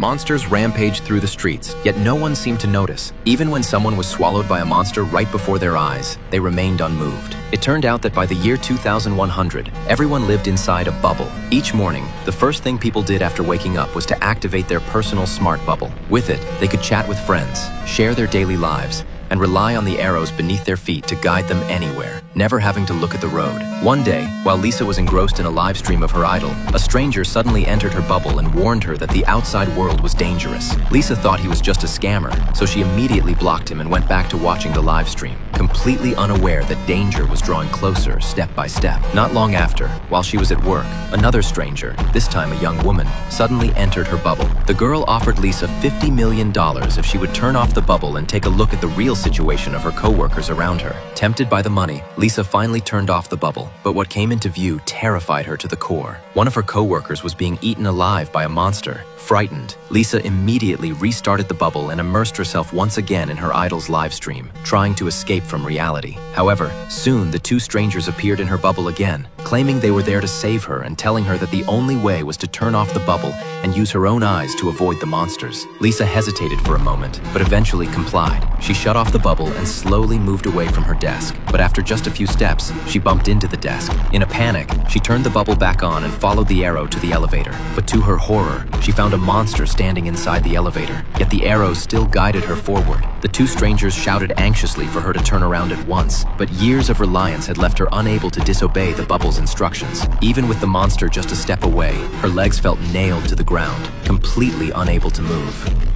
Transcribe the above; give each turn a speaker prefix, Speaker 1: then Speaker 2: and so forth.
Speaker 1: Monsters rampaged through the streets, yet no one seemed to notice. Even when someone was swallowed by a monster right before their eyes, they remained unmoved. It turned out that by the year 2100, everyone lived inside a bubble. Each morning, the first thing people did after waking up was to activate their personal smart bubble. With it, they could chat with friends, share their daily lives, and rely on the arrows beneath their feet to guide them anywhere, never having to look at the road. One day, while Lisa was engrossed in a live stream of her idol, a stranger suddenly entered her bubble and warned her that the outside world was dangerous. Lisa thought he was just a scammer, so she immediately blocked him and went back to watching the live stream, completely unaware that danger was drawing closer step by step. Not long after, while she was at work, another stranger, this time a young woman, suddenly entered her bubble. The girl offered Lisa $50 million if she would turn off the bubble and take a look at the real situation of her co-workers around her. Tempted by the money, Lisa finally turned off the bubble, but what came into view terrified her to the core. One of her co-workers was being eaten alive by a monster. Frightened, Lisa immediately restarted the bubble and immersed herself once again in her idol's live stream, trying to escape from reality. However, soon the two strangers appeared in her bubble again, claiming they were there to save her and telling her that the only way was to turn off the bubble and use her own eyes to avoid the monsters. Lisa hesitated for a moment, but eventually complied. She shut off the bubble and slowly moved away from her desk. But after just a few steps, she bumped into the desk. In a panic, she turned the bubble back on and followed the arrow to the elevator. But to her horror, she found a monster standing inside the elevator, yet the arrow still guided her forward. The two strangers shouted anxiously for her to turn around at once, but years of reliance had left her unable to disobey the bubble's instructions. Even with the monster just a step away, her legs felt nailed to the ground, completely unable to move.